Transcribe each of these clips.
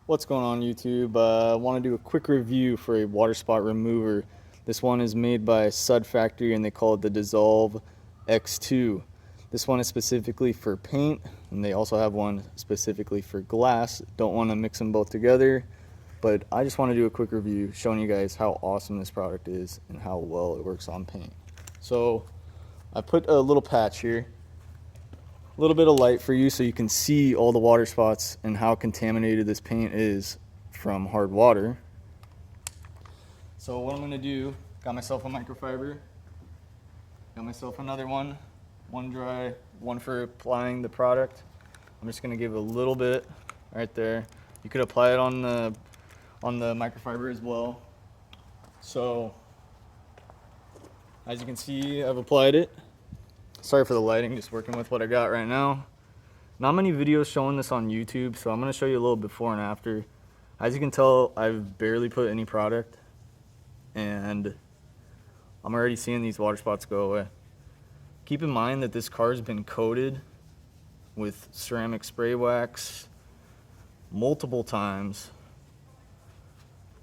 What's going on YouTube? I want to do a quick review for a water spot remover. This one is made by SUD Factory and they call it the Dissolve X2. This one is specifically for paint and they also have one specifically for glass. Don't want to mix them both together, but I just want to do a quick review showing you guys how awesome this product is and how well it works on paint. So I put a little patch here, a little bit of light for you so you can see all the water spots and how contaminated this paint is from hard water. So what I'm going to do, got myself a microfiber, got myself another one dry, one for applying the product. I'm just going to give a little bit right there. You could apply it on the microfiber as well. So as you can see, I've applied it. Sorry for the lighting, just working with what I got right now. Not many videos showing this on YouTube, so I'm going to show you a little before and after. As you can tell, I've barely put any product, and I'm already seeing these water spots go away. Keep in mind that this car has been coated with ceramic spray wax multiple times,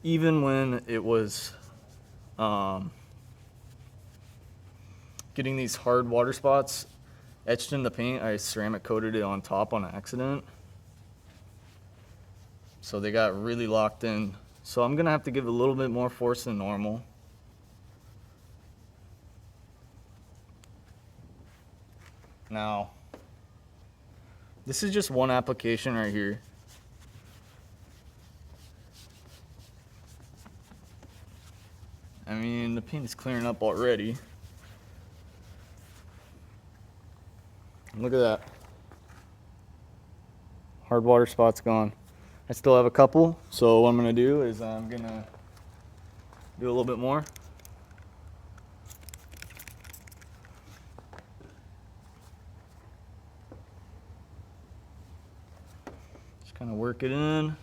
even when it was getting these hard water spots etched in the paint. I ceramic coated it on top on accident, so they got really locked in. So I'm gonna have to give a little bit more force than normal. Now, this is just one application right here. I mean, the paint is clearing up already. Look at that. Hard water spot's gone. I still have a couple, so what I'm gonna do is I'm gonna do a little bit more. Just kind of work it in.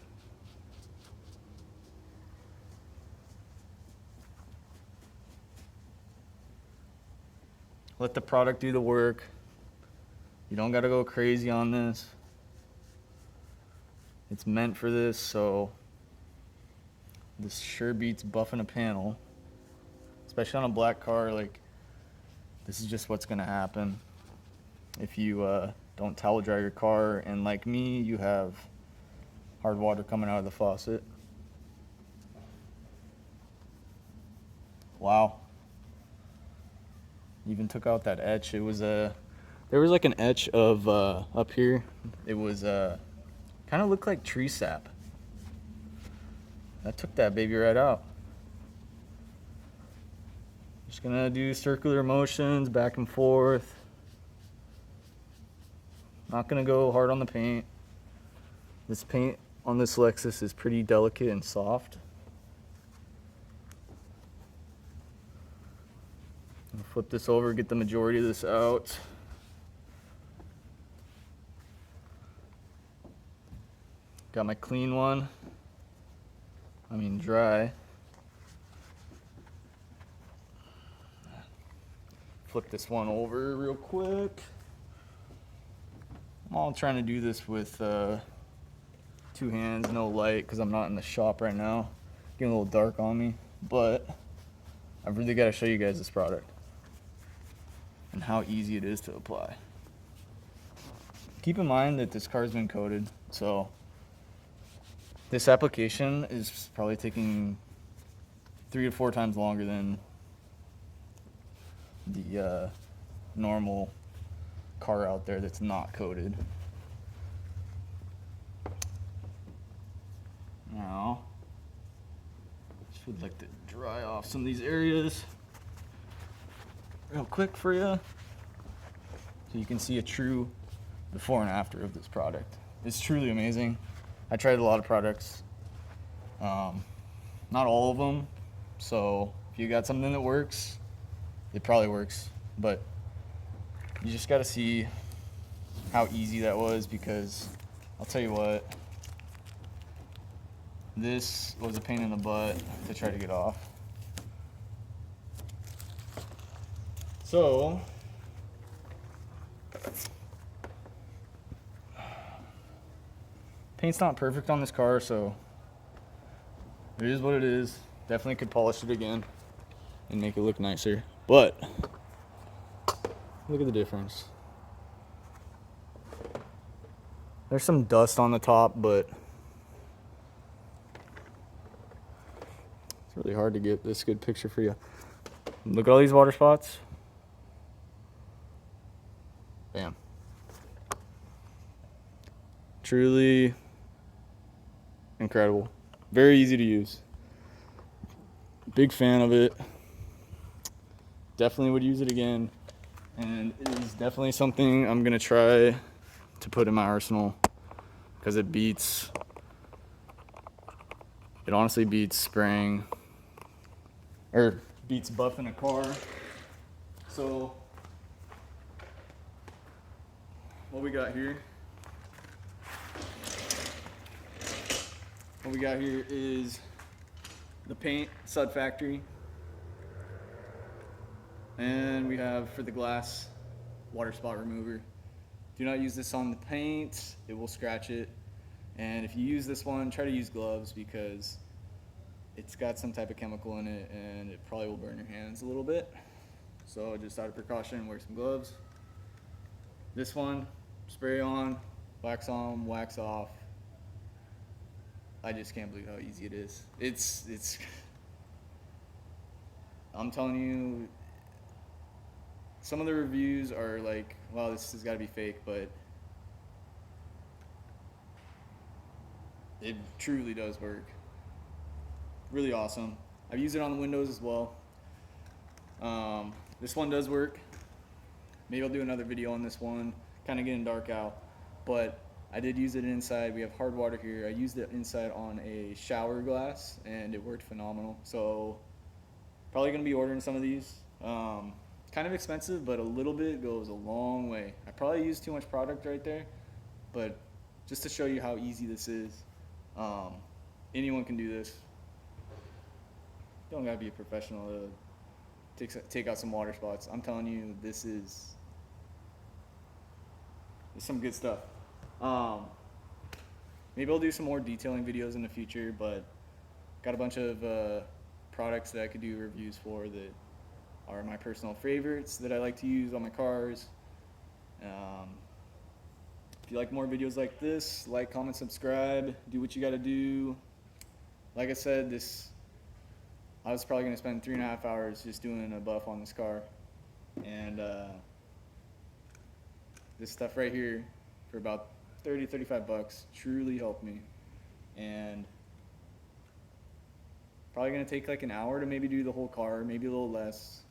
Let the product do the work. You don't gotta go crazy on this. It's meant for this, so this sure beats buffing a panel. Especially on a black car, like, this is just what's gonna happen if you don't towel dry your car, and like me, you have hard water coming out of the faucet. Wow. Even took out that etch. It was there was like an etch of up here. It was kind of looked like tree sap. I took that baby right out. Just gonna do circular motions back and forth. Not gonna go hard on the paint. This paint on this Lexus is pretty delicate and soft. I'll flip this over, get the majority of this out. Got my clean one, I mean dry. Flip this one over real quick. I'm all trying to do this with 2 hands, no light, because I'm not in the shop right now. Getting a little dark on me, but I've really got to show you guys this product and how easy it is to apply. Keep in mind that this car's been coated, so this application is probably taking 3 to 4 times longer than the normal car out there that's not coated. Now, just would like to dry off some of these areas real quick for you, so you can see a true before and after of this product. It's truly amazing. I tried a lot of products, not all of them, so if you got something that works, it probably works, but you just got to see how easy that was, because I'll tell you what, this was a pain in the butt to try to get off. So Paint's not perfect on this car, so it is what it is. Definitely could polish it again and make it look nicer, but look at the difference. There's some dust on the top, but it's really hard to get this good picture for you. Look at all these water spots. Bam. Truly incredible. Very easy to use. Big fan of it. Definitely would use it again. And it is definitely something I'm going to try to put in my arsenal, because it honestly beats spraying, or beats buffing a car. So what we got here is the paint, SUD Factory, and we have, for the glass, water spot remover. Do not use this on the paint, it will scratch it. And if you use this one, try to use gloves, because it's got some type of chemical in it and it probably will burn your hands a little bit. So just out of precaution, wear some gloves. This one, spray on, wax off. I just can't believe how easy it is. It's I'm telling you, some of the reviews are like, wow, this has got to be fake, but it truly does work. Really awesome. I've used it on the windows as well. This one does work. Maybe I'll do another video on this one, kind of getting dark out, but I did use it inside. We have hard water here. I used it inside on a shower glass and it worked phenomenal. So probably gonna be ordering some of these. Kind of expensive, but a little bit goes a long way. I probably used too much product right there, but just to show you how easy this is, anyone can do this. Don't gotta be a professional to take out some water spots. I'm telling you, this is some good stuff. Maybe I'll do some more detailing videos in the future, but got a bunch of products that I could do reviews for that are my personal favorites that I like to use on my cars. If you like more videos like this, like, comment, subscribe, do what you gotta do. Like I said, I was probably gonna spend 3.5 hours just doing a buff on this car, and this stuff right here for about 30-35 bucks truly helped me. And probably gonna take like an hour to maybe do the whole car, maybe a little less.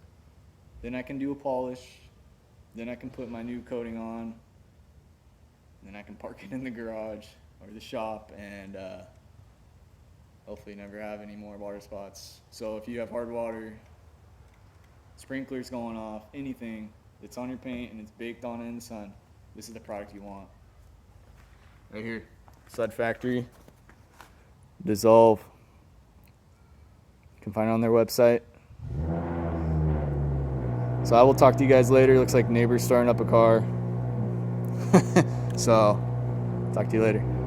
Then I can do a polish, then I can put my new coating on, then I can park it in the garage or the shop, and hopefully never have any more water spots. So if you have hard water, sprinklers going off, anything that's on your paint and it's baked on in the sun, this is the product you want. Right here, SUD Factory Dissolve. You can find it on their website. So I will talk to you guys later. Looks like neighbor's starting up a car. So talk to you later.